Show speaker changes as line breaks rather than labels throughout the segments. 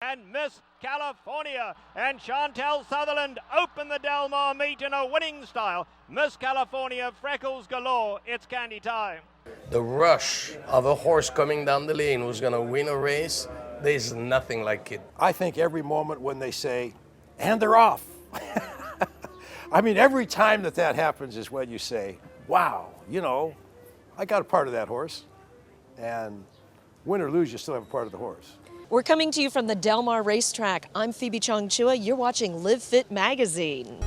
And Miss California and Chantal Sutherland open the Del Mar meet in a winning style. Miss California, freckles galore, it's candy time.
The rush of a horse coming down the lane who's going to win a race, there's nothing like it.
I think every moment when they say, and they're off. I mean, every time that happens is when you say, wow, you know, I got a part of that horse. And win or lose, you still have a part of the horse.
We're coming to you from the Del Mar Racetrack. I'm Phoebe Chongchua. You're watching Live Fit Magazine.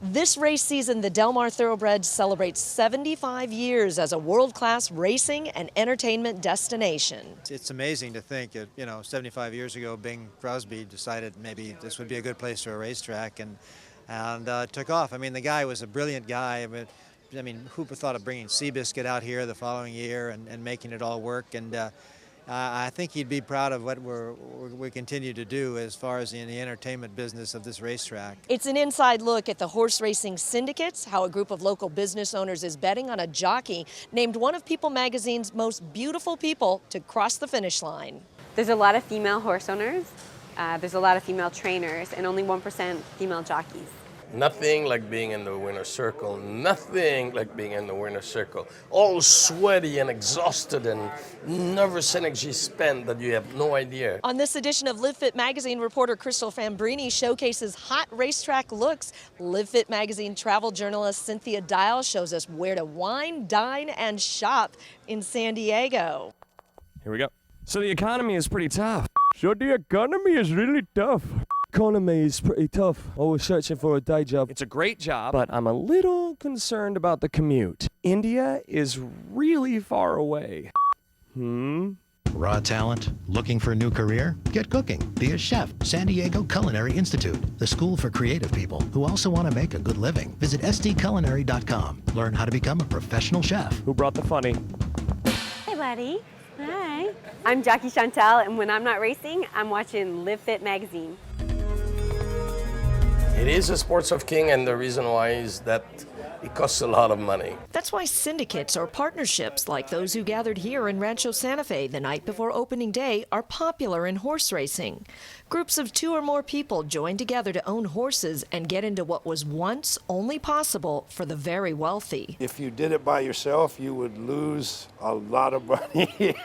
This race season, the Del Mar Thoroughbreds celebrates 75 years as a world-class racing and entertainment destination.
It's amazing to think that, 75 years ago, Bing Crosby decided maybe this would be a good place for a racetrack and took off. I mean, the guy was a brilliant guy. I mean, who thought of bringing Seabiscuit out here the following year and making it all work? And I think he'd be proud of what we continue to do as far as in the entertainment business of this racetrack.
It's an inside look at the horse racing syndicates, how a group of local business owners is betting on a jockey named one of People magazine's most beautiful people to cross the finish line.
There's a lot of female horse owners, there's a lot of female trainers, and only 1% female jockeys.
Nothing like being in the winner's circle. Nothing like being in the winner's circle. All sweaty and exhausted and nervous energy spent that you have no idea.
On this edition of Live Fit Magazine, reporter Crystal Fambrini showcases hot racetrack looks. Live Fit Magazine travel journalist Cynthia Dial shows us where to wine, dine, and shop in San Diego.
Here we go. So the economy is pretty tough. So the economy is really tough. Economy is pretty tough. Always searching for a day job. It's a great job, but I'm a little concerned about the commute. India is really far away.
Raw talent? Looking for a new career? Get cooking. Be a chef. San Diego Culinary Institute, the school for creative people who also want to make a good living. Visit sdculinary.com. Learn how to become a professional chef.
Who brought the funny?
Hey, buddy. Hi. I'm Jockey Chantal, and when I'm not racing, I'm watching Live Fit Magazine.
It is a sports of king, and the reason why is that it costs a lot of money.
That's why syndicates or partnerships like those who gathered here in Rancho Santa Fe the night before opening day are popular in horse racing. Groups of 2 or more people join together to own horses and get into what was once only possible for the very wealthy.
If you did it by yourself, you would lose a lot of money.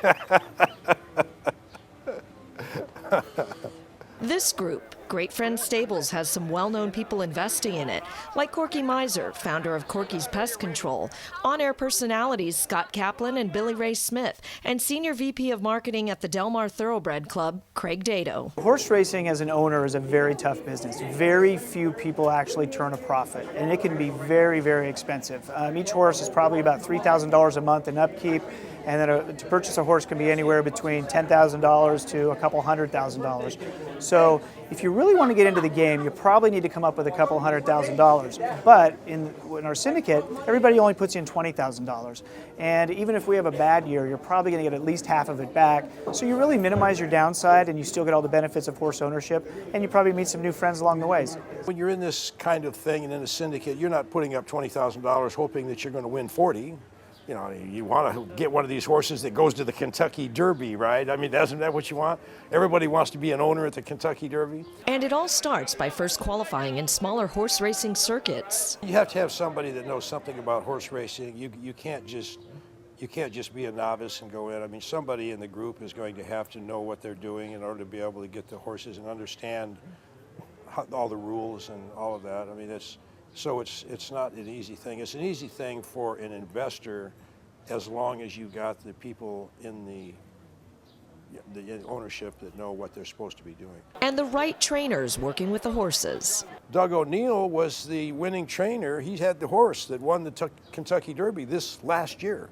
This group, Great Friends Stables, has some well-known people investing in it, like Corky Miser, founder of Corky's Pest Control, on-air personalities Scott Kaplan and Billy Ray Smith, and Senior VP of Marketing at the Del Mar Thoroughbred Club, Craig Dado.
Horse racing as an owner is a very tough business. Very few people actually turn a profit, and it can be very, very expensive. Each horse is probably about $3,000 a month in upkeep, and then to purchase a horse can be anywhere between $10,000 to a couple $100,000. So if you really want to get into the game, you probably need to come up with a couple $100,000. But in our syndicate, everybody only puts in $20,000. And even if we have a bad year, you're probably going to get at least half of it back. So you really minimize your downside, and you still get all the benefits of horse ownership, and you probably meet some new friends along the ways.
When you're in this kind of thing and in a syndicate, you're not putting up $20,000 hoping that you're going to win 40. You know, you want to get one of these horses that goes to the Kentucky Derby, right? I mean, isn't that what you want? Everybody wants to be an owner at the Kentucky Derby.
And it all starts by first qualifying in smaller horse racing circuits.
You have to have somebody that knows something about horse racing. You can't just be a novice and go in. I mean, somebody in the group is going to have to know what they're doing in order to be able to get the horses and understand all the rules and all of that. I mean, so it's not an easy thing. It's an easy thing for an investor as long as you got the people in the ownership that know what they're supposed to be doing.
And the right trainers working with the horses.
Doug O'Neill was the winning trainer. He had the horse that won the Kentucky Derby this last year.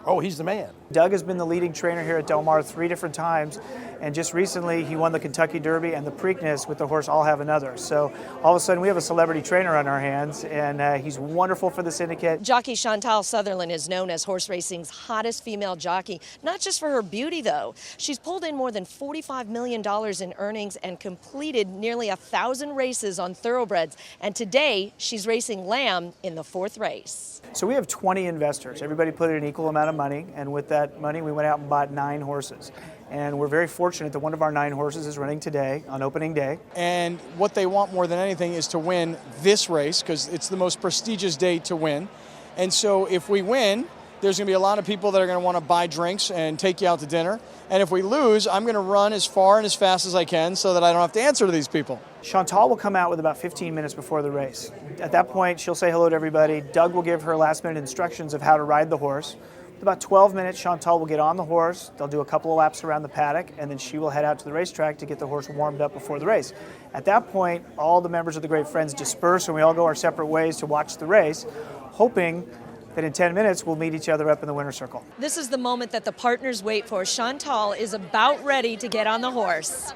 Oh, he's the man.
Doug has been the leading trainer here at Del Mar 3 different times, and just recently he won the Kentucky Derby and the Preakness with the horse I'll Have Another. So all of a sudden we have a celebrity trainer on our hands, and he's wonderful for the syndicate.
Jockey Chantal Sutherland is known as horse racing's hottest female jockey, not just for her beauty though. She's pulled in more than $45 million in earnings and completed nearly 1,000 races on thoroughbreds, and today she's racing Lamm in the 4th race.
So we have 20 investors. Everybody put in an equal amount of money, and with that money we went out and bought 9 horses. And we're very fortunate that one of our 9 horses is running today on opening day.
And what they want more than anything is to win this race, because it's the most prestigious day to win. And so if we win, there's going to be a lot of people that are going to want to buy drinks and take you out to dinner. And if we lose, I'm going to run as far and as fast as I can so that I don't have to answer to these people.
Chantal will come out with about 15 minutes before the race. At that point, she'll say hello to everybody. Doug will give her last-minute instructions of how to ride the horse. In about 12 minutes, Chantal will get on the horse. They'll do a couple of laps around the paddock, and then she will head out to the racetrack to get the horse warmed up before the race. At that point, all the members of the Great Friends disperse, and we all go our separate ways to watch the race, hoping that in 10 minutes we'll meet each other up in the winner's circle.
This is the moment that the partners wait for. Chantal is about ready to get on the horse.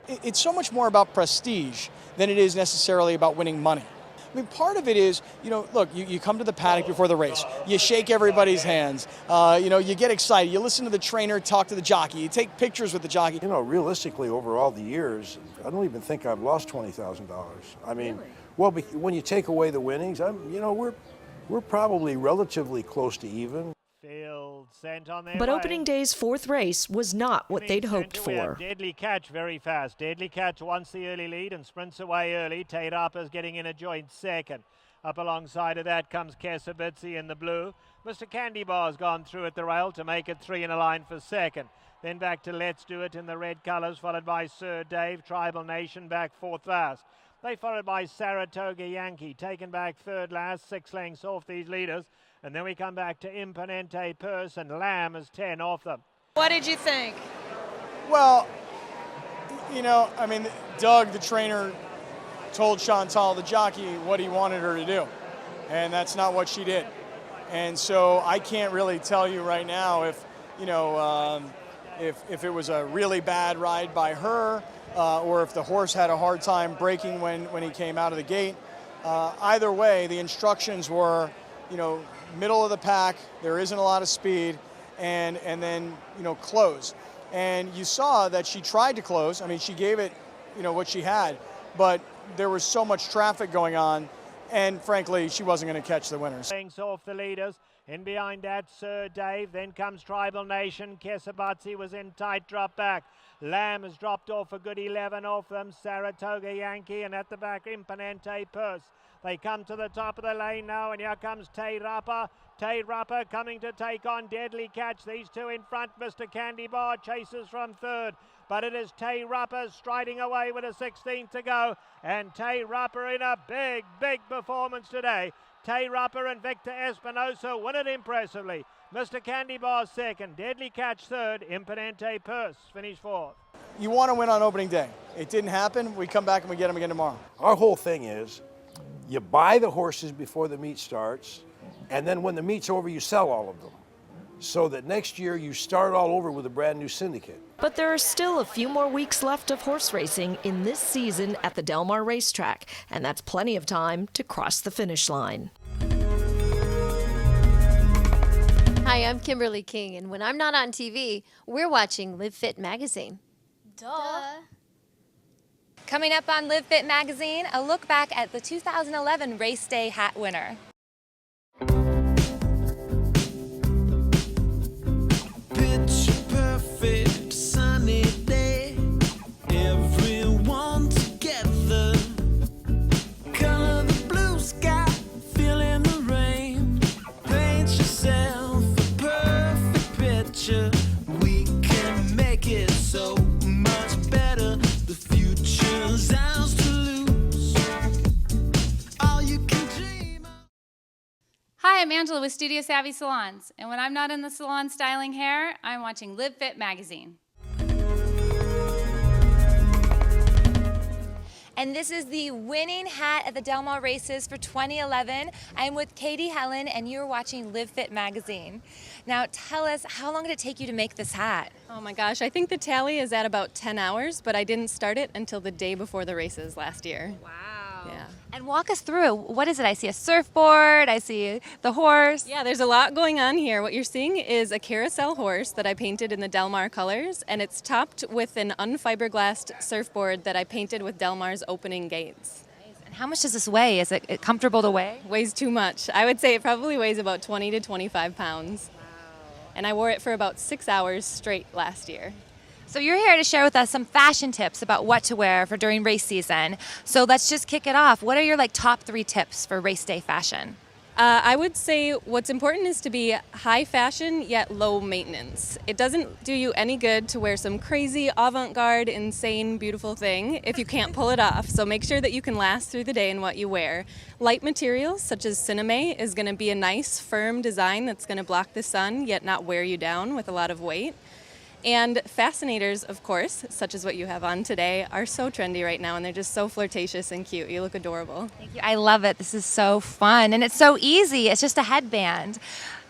It's so much more about prestige than it is necessarily about winning money. I mean, part of it is, look, you come to the paddock before the race, you shake everybody's hands, you get excited, you listen to the trainer talk to the jockey, you take pictures with the jockey.
Realistically, over all the years, I don't even think I've lost $20,000. I mean, well, when you take away the winnings, we're probably relatively close to even.
But opening day's 4th race was not what they'd hoped for.
Deadly Catch very fast. Deadly Catch wants the early lead and sprints away early. Tay Rapa's getting in a joint second. Up alongside of that comes Kesabitsi in the blue. Mr. Candy Bar's gone through at the rail to make it 3 in a line for second. Then back to Let's Do It in the red colours, followed by Sir Dave. Tribal Nation back 4th last. They followed by Saratoga Yankee, taken back 3rd last, 6 lengths off these leaders. And then we come back to Imponente Purse, and Lamm is 10 off them.
What did you think?
Well, Doug, the trainer, told Chantal, the jockey, what he wanted her to do. And that's not what she did. And so I can't really tell you right now if it was a really bad ride by her or if the horse had a hard time braking when he came out of the gate. Either way, the instructions were, middle of the pack, there isn't a lot of speed, and then, close. And you saw that she tried to close. I mean, she gave it, what she had, but there was so much traffic going on, and frankly, she wasn't going to catch the winners.
Off the leaders. In behind that, Sir Dave. Then comes Tribal Nation. Kesabatsi was in tight drop back. Lamm has dropped off a good 11 off them. Saratoga Yankee, and at the back, Imponente Purse. They come to the top of the lane now, and here comes Tay Rapa. Tay Rapa coming to take on Deadly Catch. These two in front. Mr. Candy Bar chases from 3rd. But it is Tay Rapa striding away with a 16th to go. And Tay Rapa in a big, big performance today. Tay Rapa and Victor Espinosa win it impressively. Mr. Candy Bar 2nd. Deadly Catch 3rd. Imponente Purse finished 4th.
You want to win on opening day. It didn't happen. We come back and we get them again tomorrow.
Our whole thing is, you buy the horses before the meet starts, and then when the meet's over, you sell all of them. So that next year you start all over with a brand new syndicate.
But there are still a few more weeks left of horse racing in this season at the Mar Racetrack, and that's plenty of time to cross the finish line.
Hi, I'm Kimberly King, and when I'm not on TV, we're watching Live Fit magazine.
Duh. Coming up on Live Fit magazine, a look back at the 2011 race day hat winner.
Picture perfect sunny day, everyone together. Color the blue sky, feeling the rain. Paint yourself a perfect picture. We can make it so much better. The future's ours to lose. All you can dream of.
Hi, I'm Angela with Studio Savvy Salons, and when I'm not in the salon styling hair, I'm watching Live Fit magazine.
And this is the winning hat at the Del Mar races for 2011. I'm with Katie Helen, and you're watching Live Fit magazine. Now tell us, how long did it take you to make this hat?
Oh my gosh, I think the tally is at about 10 hours, but I didn't start it until the day before the races last year.
Wow.
Yeah.
And walk us through, what is it? I see a surfboard, I see the horse.
Yeah, there's a lot going on here. What you're seeing is a carousel horse that I painted in the Del Mar colors, and it's topped with an unfiberglassed surfboard that I painted with Del Mar's opening gates.
And how much does this weigh? Is it comfortable to weigh?
Weighs too much. I would say it probably weighs about 20 to 25 pounds. And I wore it for about 6 hours straight last year.
So you're here to share with us some fashion tips about what to wear for during race season. So let's just kick it off. What are your top 3 tips for race day fashion?
I would say what's important is to be high fashion yet low maintenance. It doesn't do you any good to wear some crazy avant-garde, insane, beautiful thing if you can't pull it off. So make sure that you can last through the day in what you wear. Light materials such as cinnamon is going to be a nice, firm design that's going to block the sun yet not wear you down with a lot of weight. And fascinators, of course, such as what you have on today, are so trendy right now, and they're just so flirtatious and cute. You look adorable.
Thank you. I love it. This is so fun, and it's so easy. It's just a headband.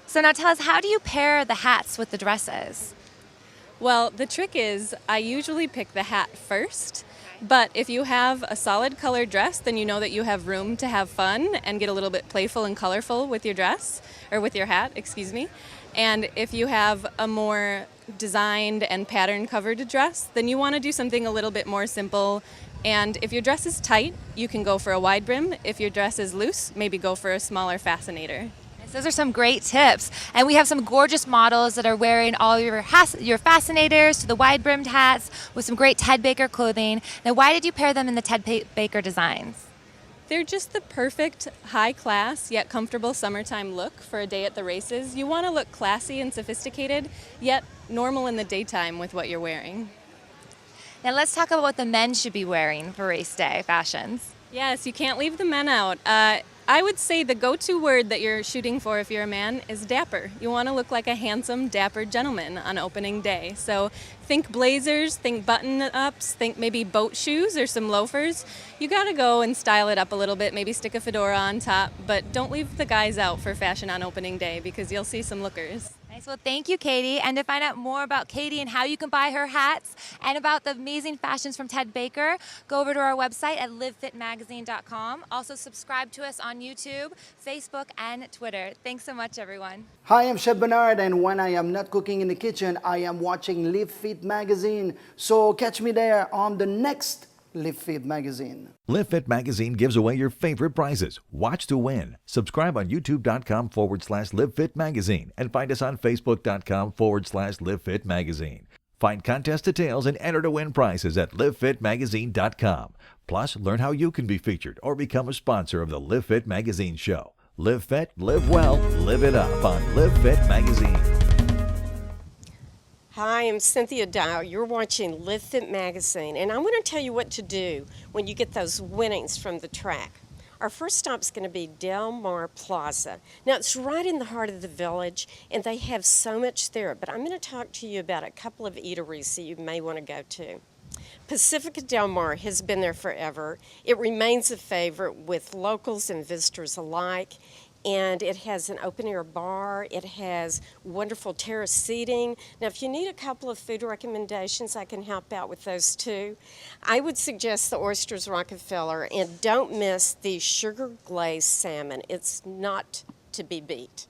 So now tell us, how do you pair the hats with the dresses?
Well, the trick is I usually pick the hat first, but if you have a solid colored dress, then you know that you have room to have fun and get a little bit playful and colorful with your dress, or with your hat, excuse me. And if you have a more designed and pattern covered dress, then you want to do something a little bit more simple. And if your dress is tight, you can go for a wide brim. If your dress is loose, maybe go for a smaller fascinator.
Those are some great tips. And we have some gorgeous models that are wearing all your fascinators to the wide-brimmed hats with some great Ted Baker clothing. Now, why did you pair them in the Ted Baker designs?
They're just the perfect high-class yet comfortable summertime look for a day at the races. You want to look classy and sophisticated, yet normal in the daytime with what you're wearing.
Now let's talk about what the men should be wearing for race day fashions.
Yes, you can't leave the men out. I would say the go-to word that you're shooting for if you're a man is dapper. You want to look like a handsome, dapper gentleman on opening day. So think blazers, think button-ups, think maybe boat shoes or some loafers. You got to go and style it up a little bit, maybe stick a fedora on top, but don't leave the guys out for fashion on opening day because you'll see some lookers.
Nice. Well, thank you, Katie. And to find out more about Katie and how you can buy her hats and about the amazing fashions from Ted Baker, go over to our website at livefitmagazine.com. Also, subscribe to us on YouTube, Facebook, and Twitter. Thanks so much, everyone.
Hi, I'm Chef Bernard, and when I am not cooking in the kitchen, I am watching Live Fit Magazine. So catch me there on the next Live Fit Magazine.
Live Fit Magazine gives away your favorite prizes. Watch to win. Subscribe on youtube.com/Live Fit Magazine and find us on facebook.com/Live Fit Magazine. Find contest details and enter to win prizes at livefitmagazine.com. Plus, learn how you can be featured or become a sponsor of the Live Fit Magazine show. Live fit, live well, live it up on Live Fit Magazine.
Hi, I'm Cynthia Dial. You're watching Live Fit Magazine, and I want to tell you what to do when you get those winnings from the track. Our first stop is going to be Del Mar Plaza. Now, it's right in the heart of the village, and they have so much there, but I'm going to talk to you about a couple of eateries that you may want to go to. Pacifica Del Mar has been there forever. It remains a favorite with locals and visitors alike. And it has an open-air bar. It has wonderful terrace seating. Now, if you need a couple of food recommendations, I can help out with those too. I would suggest the Oysters Rockefeller, and don't miss the sugar-glazed salmon. It's not to be beat.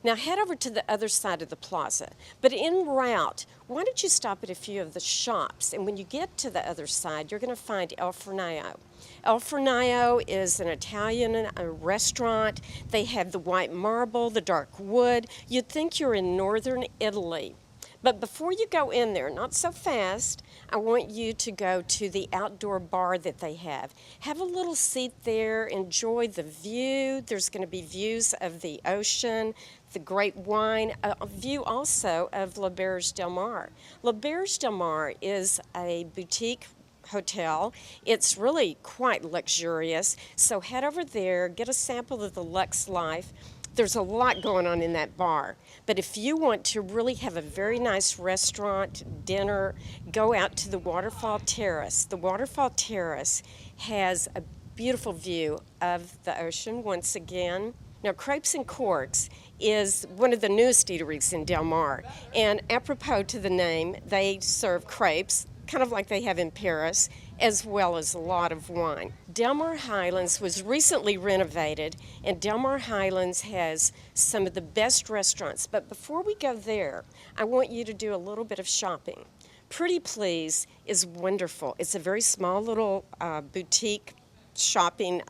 Now, head over to the other side of the plaza. But en route, why don't you stop at a few of the shops? And when you get to the other side, you're going to find El Fornaio. El Fornaio is an Italian restaurant. They have the white marble, the dark wood. You'd think you're in northern Italy. But before you go in there, not so fast, I want you to go to the outdoor bar that they have. Have a little seat there, enjoy the view. There's going to be views of the ocean, the great wine, a view also of La Berge Del Mar. La Berge Del Mar is a boutique hotel. It's really quite luxurious. So head over there, get a sample of the Lux Life. There's a lot going on in that bar. But if you want to really have a very nice restaurant, dinner, go out to the Waterfall Terrace. The Waterfall Terrace has a beautiful view of the ocean once again. Now, Crepes and Corks is one of the newest eateries in Del Mar. And apropos to the name, they serve crepes, kind of like they have in Paris, as well as a lot of wine. Del Mar Highlands was recently renovated, and Del Mar Highlands has some of the best restaurants. But before we go there, I want you to do a little bit of shopping. Pretty Please is wonderful. It's a very small little boutique shopping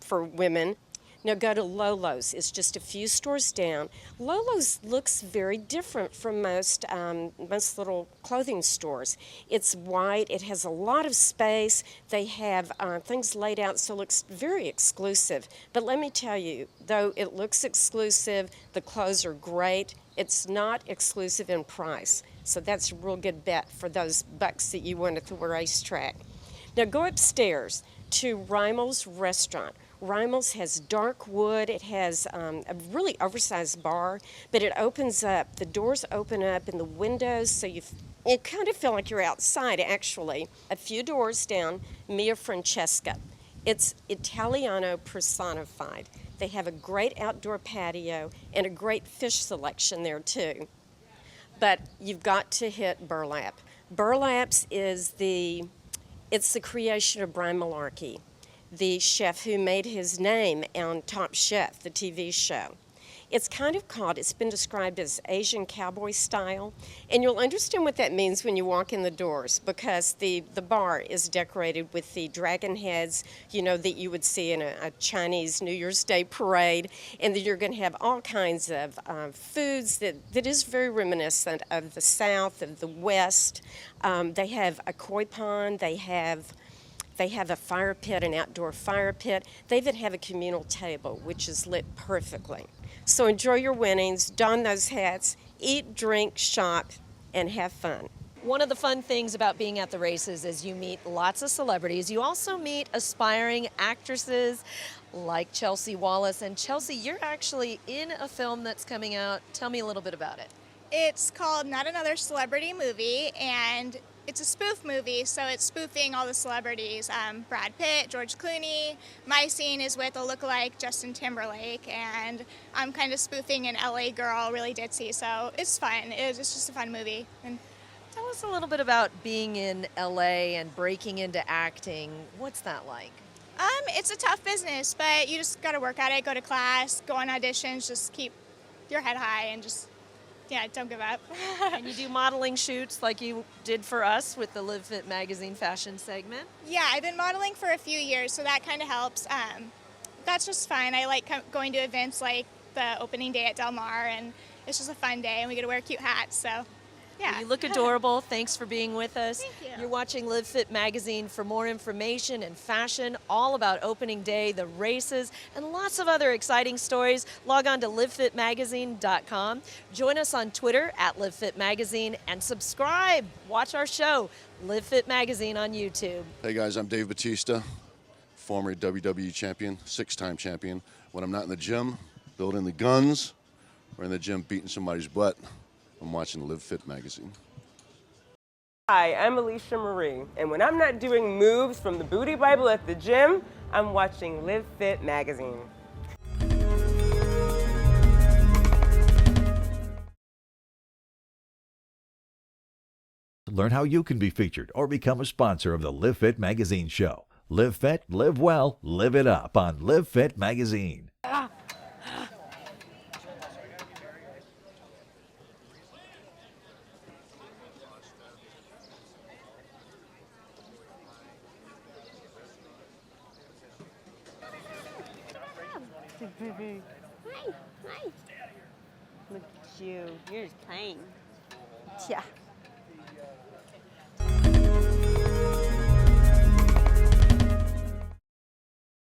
for women. Now go to Lolo's. It's just a few stores down. Lolo's looks very different from most little clothing stores. It's white. It has a lot of space. They have things laid out so it looks very exclusive. But let me tell you, though it looks exclusive, the clothes are great. It's not exclusive in price. So that's a real good bet for those bucks that you win at the racetrack. Now go upstairs to Reimel's restaurant. Reimel's has dark wood. It has a really oversized bar, but it opens up. The doors open up and the windows, so you kind of feel like you're outside, actually. A few doors down, Mia Francesca. It's Italiano personified. They have a great outdoor patio and a great fish selection there, too. But you've got to hit Burlap. Burlap's is the creation of Brian Malarkey, the chef who made his name on Top Chef, the TV show. It's been described as Asian cowboy style, and you'll understand what that means when you walk in the doors, because the bar is decorated with the dragon heads, that you would see in a Chinese New Year's Day parade, and then you're going to have all kinds of foods that is very reminiscent of the South, of the West. They have a koi pond, they have a fire pit, an outdoor fire pit. They even have a communal table, which is lit perfectly. So enjoy your winnings, don those hats, eat, drink, shop, and have fun.
One of the fun things about being at the races is you meet lots of celebrities. You also meet aspiring actresses like Chelsea Wallace. And Chelsea, you're actually in a film that's coming out. Tell me a little bit about it.
It's called Not Another Celebrity Movie, and it's a spoof movie, so it's spoofing all the celebrities. Brad Pitt, George Clooney. My scene is with a lookalike, Justin Timberlake, and I'm kind of spoofing an LA girl, really ditzy, so it's fun. It's just a fun movie. And
tell us a little bit about being in LA and breaking into acting. What's that like?
It's a tough business, but you just got to work at it, go to class, go on auditions, just keep your head high and just, don't give up.
And you do modeling shoots like you did for us with the Live Fit magazine fashion segment?
Yeah, I've been modeling for a few years, so that kind of helps. That's just fun. I like going to events like the opening day at Del Mar, and it's just a fun day, and we get to wear cute hats, so yeah.
Well, you look adorable. Thanks for being with us.
Thank you.
You're watching Live Fit magazine. For more information and fashion, all about opening day, the races, and lots of other exciting stories, log on to livefitmagazine.com. Join us on Twitter at livefitmagazine and subscribe. Watch our show, Live Fit Magazine, on YouTube.
Hey guys, I'm Dave Bautista, former WWE champion, 6-time champion. When I'm not in the gym building the guns or in the gym beating somebody's butt, I'm watching Live Fit magazine.
Hi, I'm Alicia Marie, and when I'm not doing moves from the Booty Bible at the gym, I'm watching Live Fit magazine.
Learn how you can be featured or become a sponsor of the Live Fit magazine show. Live Fit, live well, live it up on Live Fit magazine.
Hi, hi. Look at you. You're just playing. Yeah.